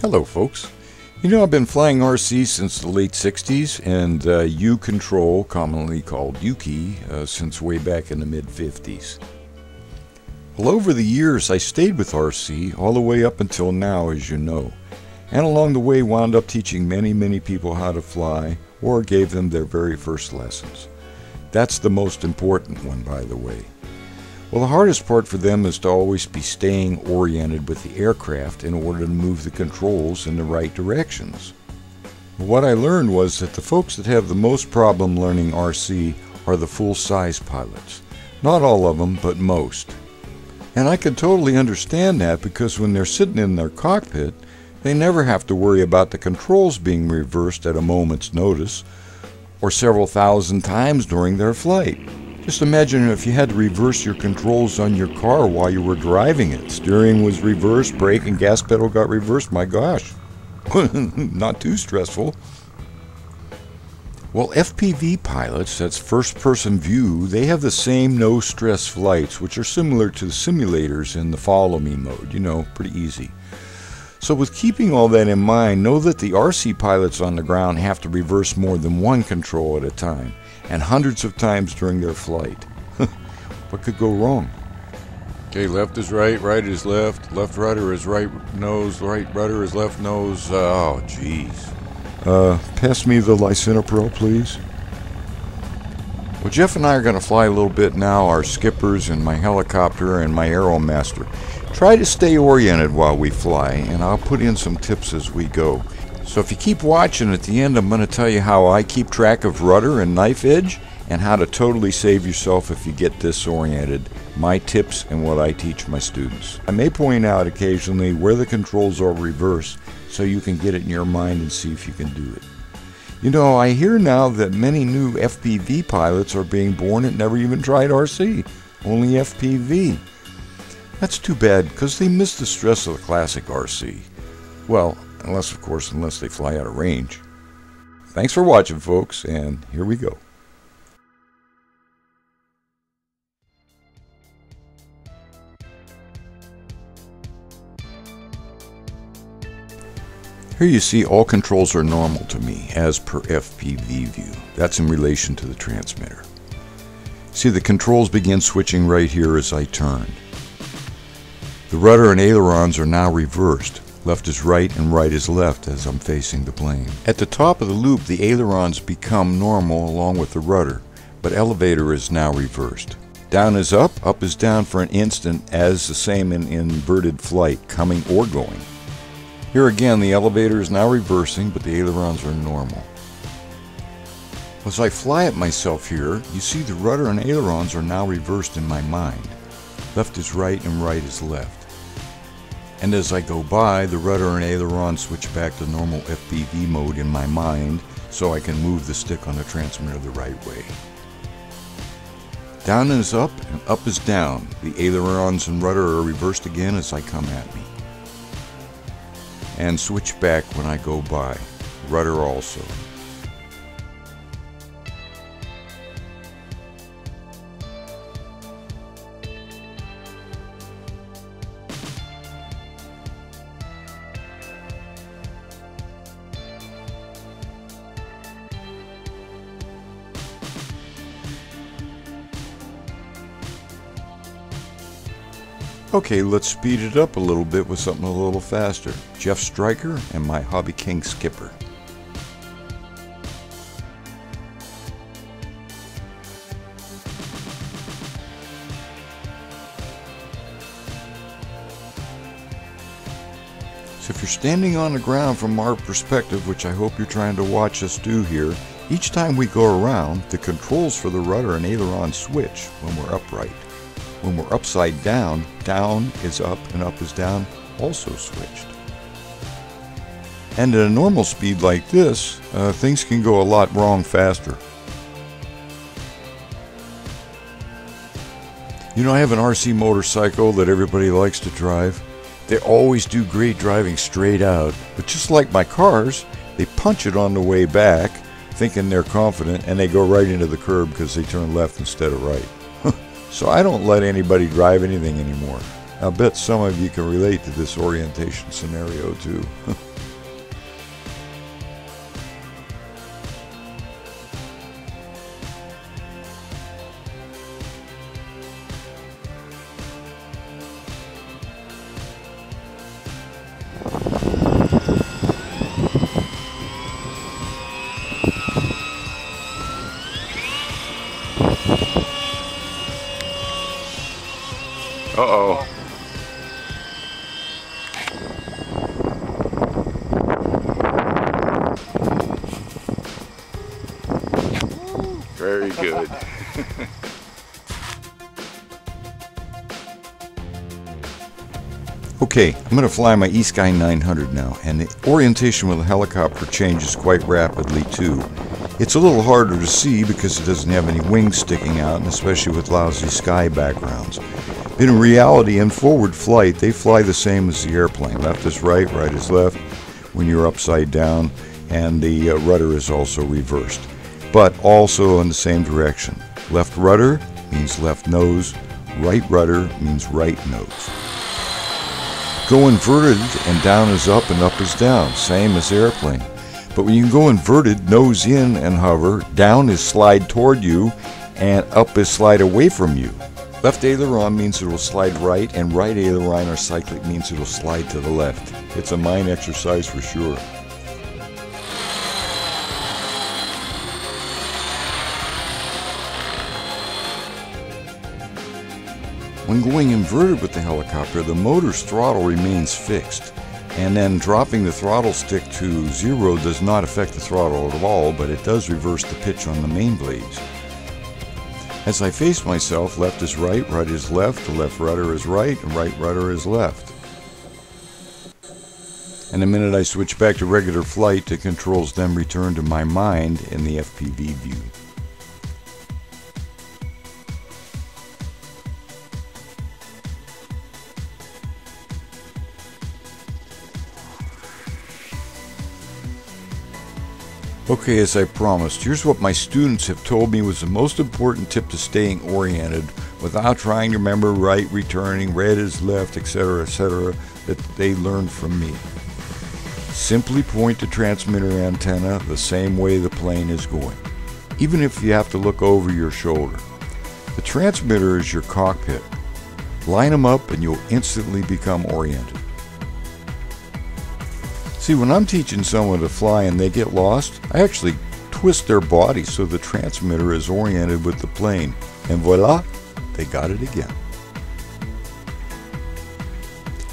Hello folks. You know, I've been flying RC since the late 60s and U-Control, commonly called Yuki, since way back in the mid-50s. Well, over the years I stayed with RC all the way up until now, as you know, and along the way wound up teaching many people how to fly or gave them their very first lessons. That's the most important one, by the way. Well, the hardest part for them is to always be staying oriented with the aircraft in order to move the controls in the right directions. What I learned was that the folks that have the most problem learning RC are the full-size pilots. Not all of them, but most. And I can totally understand that, because when they're sitting in their cockpit, they never have to worry about the controls being reversed at a moment's notice or several thousand times during their flight. Just imagine if you had to reverse your controls on your car while you were driving it. Steering was reversed, brake and gas pedal got reversed. My gosh, not too stressful. Well, FPV pilots, that's first-person view, they have the same no-stress flights, which are similar to the simulators in the follow-me mode. You know, pretty easy. So with keeping all that in mind, know that the RC pilots on the ground have to reverse more than one control at a time, and hundreds of times during their flight. What could go wrong? Okay, left is right, right is left, left rudder is right nose, right rudder is left nose. Oh, jeez. Pass me the Lysinopro, please. Well, Jeff and I are going to fly a little bit now, our skippers and my helicopter and my Aeromaster. Try to stay oriented while we fly, and I'll put in some tips as we go. So if you keep watching, at the end I'm going to tell you how I keep track of rudder and knife edge, and how to totally save yourself if you get disoriented, my tips and what I teach my students. I may point out occasionally where the controls are reversed so you can get it in your mind and see if you can do it. You know, I hear now that many new FPV pilots are being born that never even tried RC, only FPV. That's too bad, because they miss the stress of the classic RC. Well, unless they fly out of range. Thanks for watching, folks, and here we go. Here you see all controls are normal to me, as per FPV view. That's in relation to the transmitter. See, the controls begin switching right here as I turn. The rudder and ailerons are now reversed. Left is right and right is left as I'm facing the plane. At the top of the loop, the ailerons become normal along with the rudder, but elevator is now reversed. Down is up is down for an instant, as the same in inverted flight, coming or going. Here again, the elevator is now reversing, but the ailerons are normal. As I fly it myself here, you see the rudder and ailerons are now reversed in my mind. Left is right and right is left. And as I go by, the rudder and aileron switch back to normal FPV mode in my mind, so I can move the stick on the transmitter the right way. Down is up and up is down. The ailerons and rudder are reversed again as I come at me. And switch back when I go by. Rudder also. Okay, let's speed it up a little bit with something a little faster. Jeff Stryker and my Hobby King skipper. So if you're standing on the ground from our perspective, which I hope you're trying to watch us do here, each time we go around, the controls for the rudder and aileron switch when we're upright. When we're upside down, down is up and up is down, also switched. And at a normal speed like this, things can go a lot wrong faster. You know, I have an RC motorcycle that everybody likes to drive. They always do great driving straight out, but just like my cars, they punch it on the way back, thinking they're confident, and they go right into the curb because they turn left instead of right. So I don't let anybody drive anything anymore. I bet some of you can relate to this orientation scenario too. Uh-oh. Very good. Okay, I'm going to fly my eSky 900 now, and the orientation with the helicopter changes quite rapidly too. It's a little harder to see because it doesn't have any wings sticking out, and especially with lousy sky backgrounds. But in reality, in forward flight, they fly the same as the airplane. Left is right, right is left when you're upside down, and the rudder is also reversed, but also in the same direction. Left rudder means left nose, right rudder means right nose. Go inverted, and down is up and up is down, same as airplane. But when you go inverted, nose in and hover, down is slide toward you, and up is slide away from you. Left aileron means it will slide right, and right aileron or cyclic means it will slide to the left. It's a mind exercise for sure. When going inverted with the helicopter, the motor's throttle remains fixed, and then dropping the throttle stick to 0 does not affect the throttle at all, but it does reverse the pitch on the main blades. As I face myself, left is right, right is left, the left rudder is right, and right rudder is left. And the minute I switch back to regular flight, the controls then return to my mind in the FPV view. Okay, as I promised, here's what my students have told me was the most important tip to staying oriented without trying to remember right, returning, red is left, etc., that they learned from me. Simply point the transmitter antenna the same way the plane is going, even if you have to look over your shoulder. The transmitter is your cockpit. Line them up and you'll instantly become oriented. See, when I'm teaching someone to fly and they get lost, I actually twist their body so the transmitter is oriented with the plane. And voila, they got it again.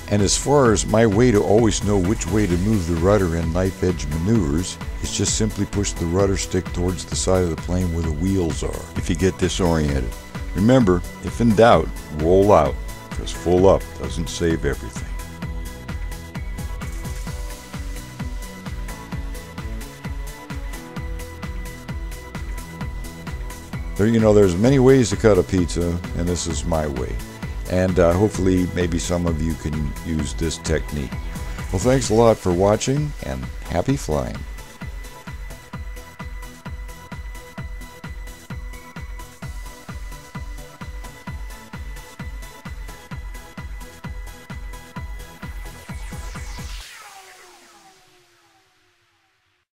And as far as my way to always know which way to move the rudder in knife edge maneuvers, is just simply push the rudder stick towards the side of the plane where the wheels are if you get disoriented. Remember, if in doubt, roll out, because full up doesn't save everything. There's many ways to cut a pizza, and this is my way. And hopefully maybe some of you can use this technique. Well, thanks a lot for watching, and happy flying.